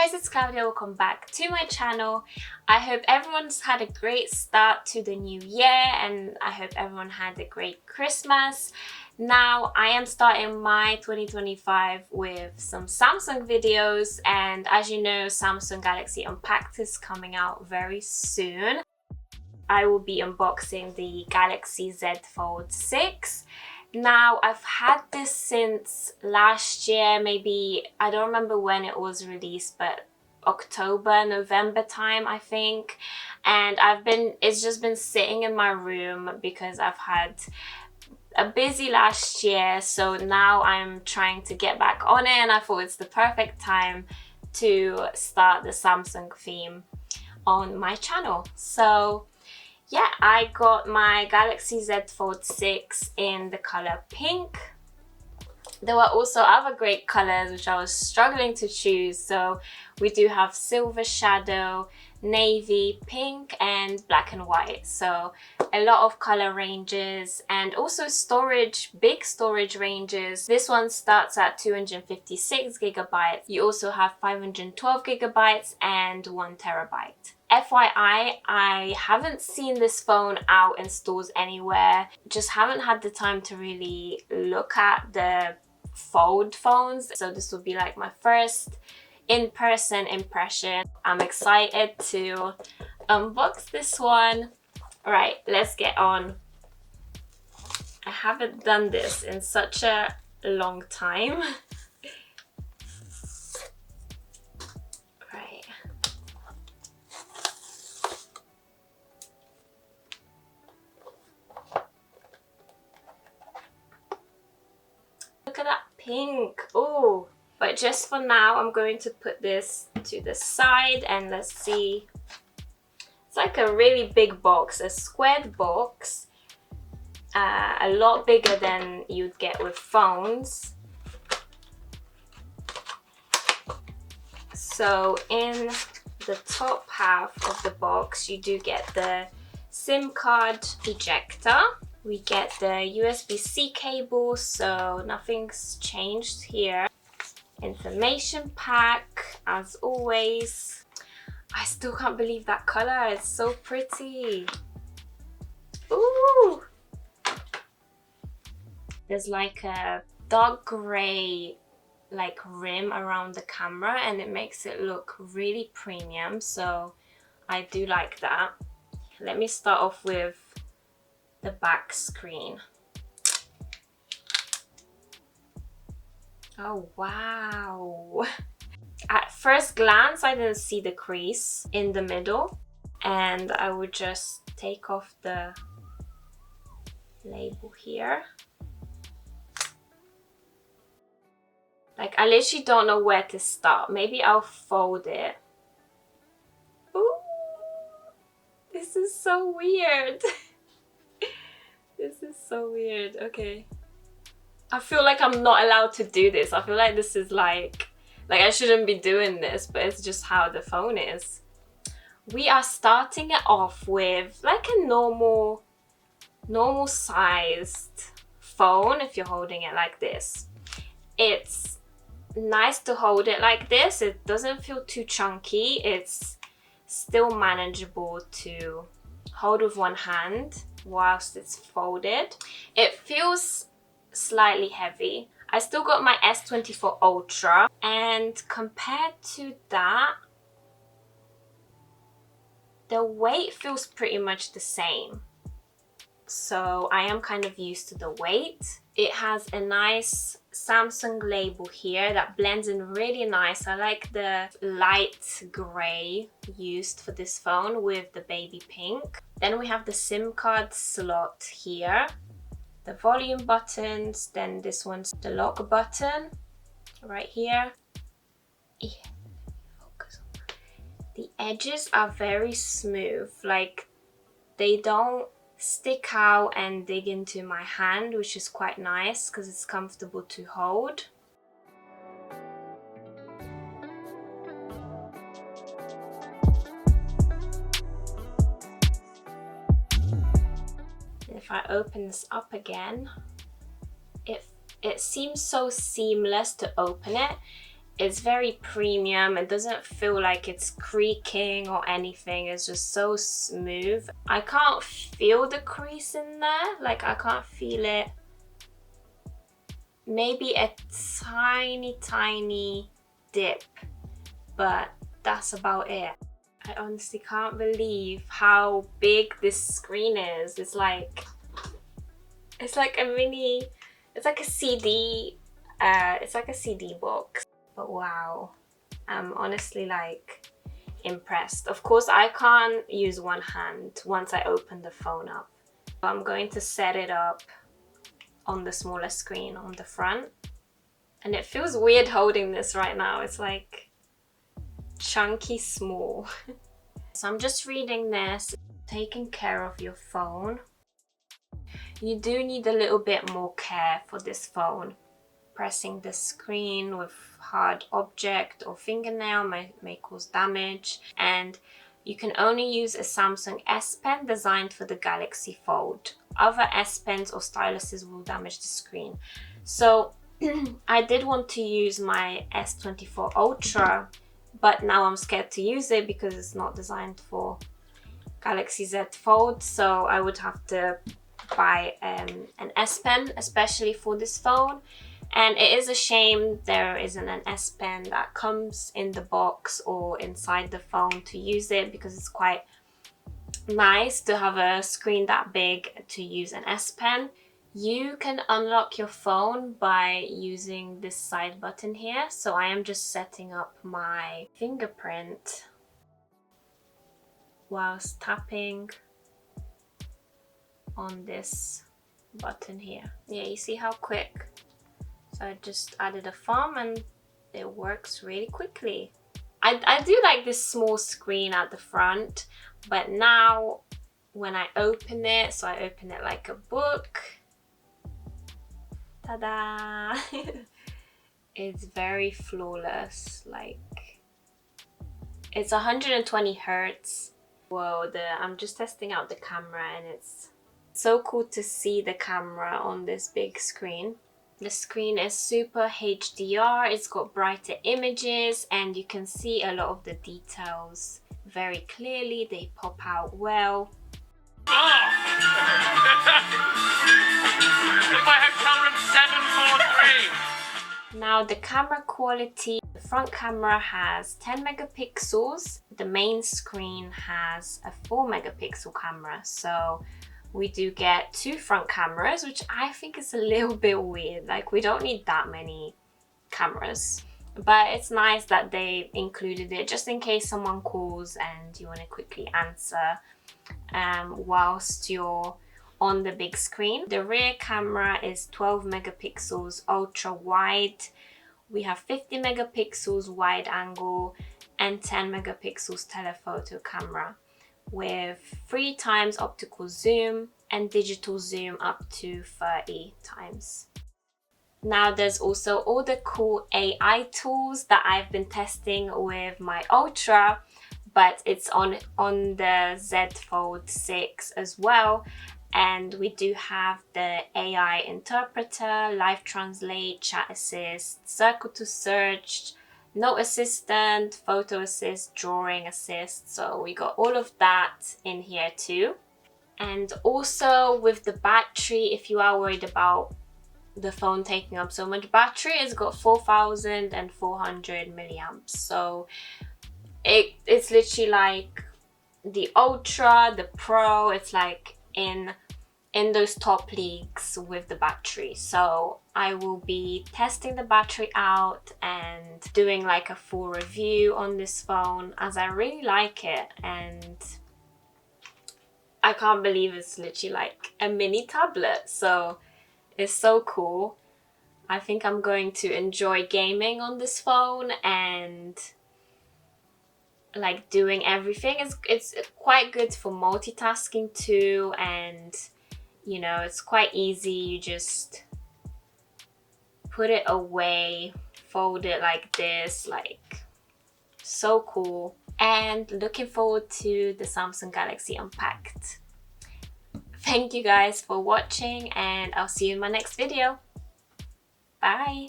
guys, it's Klaudia. Welcome back to my channel. I hope everyone's had a great start to the new year and I hope everyone had a great Christmas. Now I am starting my 2025 with some Samsung videos, and as you know, Samsung Galaxy Unpacked is coming out very soon. I will be unboxing the Galaxy Z Fold 6. Now, I've had this since last year, maybe, I don't remember when it was released, but October, November time, I think. And it's just been sitting in my room because I've had a busy last year. So now I'm trying to get back on it, and I thought it's the perfect time to start the Samsung theme on my channel. So yeah, I got my Galaxy Z Fold 6 in the color pink. There were also other great colors which I was struggling to choose. So we do have silver shadow, navy, pink, and black and white. So a lot of color ranges and also storage, big storage ranges. This one starts at 256 gigabytes. You also have 512 gigabytes and 1 terabyte. FYI, I haven't seen this phone out in stores anywhere. Just haven't had the time to really look at the fold phones. So this will be like my first in-person impression. I'm excited to unbox this one. All right, let's get on. I haven't done this in such a long time. Look at that pink. Oh, but just for now, I'm going to put this to the side and let's see. It's like a really big box, a squared box, a lot bigger than you'd get with phones. So in the top half of the box, you do get the SIM card ejector. We get the USB-C cable, so nothing's changed here. Information pack, as always. I still can't believe that color, it's so pretty. Ooh! There's like a dark gray like rim around the camera and it makes it look really premium, so I do like that. Let me start off with the back screen. Oh wow. At first glance I didn't see the crease in the middle, and I would just take off the label here. Like, I literally don't know where to start. Maybe I'll fold it. Ooh, this is so weird. This is so weird. Okay. I feel like I'm not allowed to do this. I feel like this is like I shouldn't be doing this, but it's just how the phone is. We are starting it off with like a normal sized phone if you're holding it like this. It's nice to hold it like this. It doesn't feel too chunky. It's still manageable to hold with one hand whilst it's folded. It feels slightly heavy. I still got my S24 Ultra, and compared to that, the weight feels pretty much the same. So I am kind of used to the weight. It has a nice Samsung label here that blends in really nice. I like the light gray used for this phone with the baby pink. Then we have the SIM card slot here, the volume buttons, then this one's the lock button right here. The edges are very smooth, like they don't stick out and dig into my hand, which is quite nice because it's comfortable to hold. If I open this up again, it seems so seamless to open it. It's very premium. It doesn't feel like it's creaking or anything. It's just so smooth. I can't feel the crease in there. Like, I can't feel it. Maybe a tiny dip, but that's about it. I honestly can't believe how big this screen is. It's like a mini, it's like a CD, it's like a CD box. But wow, I'm honestly like impressed. Of course, I can't use one hand once I open the phone up. I'm going to set it up on the smaller screen on the front. And it feels weird holding this right now. It's like chunky small. So I'm just reading this. Taking care of your phone. You do need a little bit more care for this phone. Pressing the screen with hard object or fingernail may cause damage, and you can only use a Samsung S Pen designed for the Galaxy Fold. Other S Pens or styluses will damage the screen. So I did want to use my S24 Ultra, but now I'm scared to use it because it's not designed for Galaxy Z Fold, so I would have to buy an S Pen especially for this phone. And it is a shame there isn't an S Pen that comes in the box or inside the phone to use it, because it's quite nice to have a screen that big to use an S Pen. You can unlock your phone by using this side button here. So I am just setting up my fingerprint whilst tapping on this button here. Yeah, you see how quick? So I just added a thumb and it works really quickly. I do like this small screen at the front, but now when I open it, so I open it like a book. Ta-da! It's very flawless. Like, it's 120 Hertz. Whoa, I'm just testing out the camera, and it's so cool to see the camera on this big screen. The screen is super HDR, it's got brighter images, and you can see a lot of the details very clearly. They pop out well. If I had told him 743. Now the camera quality, the front camera has 10 megapixels. The main screen has a 4 megapixel camera. So we do get two front cameras, which I think is a little bit weird. Like, we don't need that many cameras. But it's nice that they included it just in case someone calls and you want to quickly answer whilst you're on the big screen. The rear camera is 12 megapixels ultra wide. We have 50 megapixels wide angle and 10 megapixels telephoto camera, with 3 times optical zoom and digital zoom up to 30 times. Now there's also all the cool AI tools that I've been testing with my Ultra, but it's on the Z Fold 6 as well. And we do have the AI interpreter, live translate, chat assist, circle to search, note assistant, photo assist, drawing assist. So we got all of that in here too. And also with the battery, if you are worried about the phone taking up so much battery, it's got 4,400 milliamps. So it's literally like the Ultra, the Pro, it's like in those top leagues with the battery. So I will be testing the battery out and doing like a full review on this phone, as I really like it, and I can't believe it's literally like a mini tablet. So it's so cool. I think I'm going to enjoy gaming on this phone and like doing everything. It's quite good for multitasking too, and you know, it's quite easy. You just put it away, fold it like this, like so cool. And looking forward to the Samsung Galaxy Unpacked. Thank you guys for watching, and I'll see you in my next video. Bye.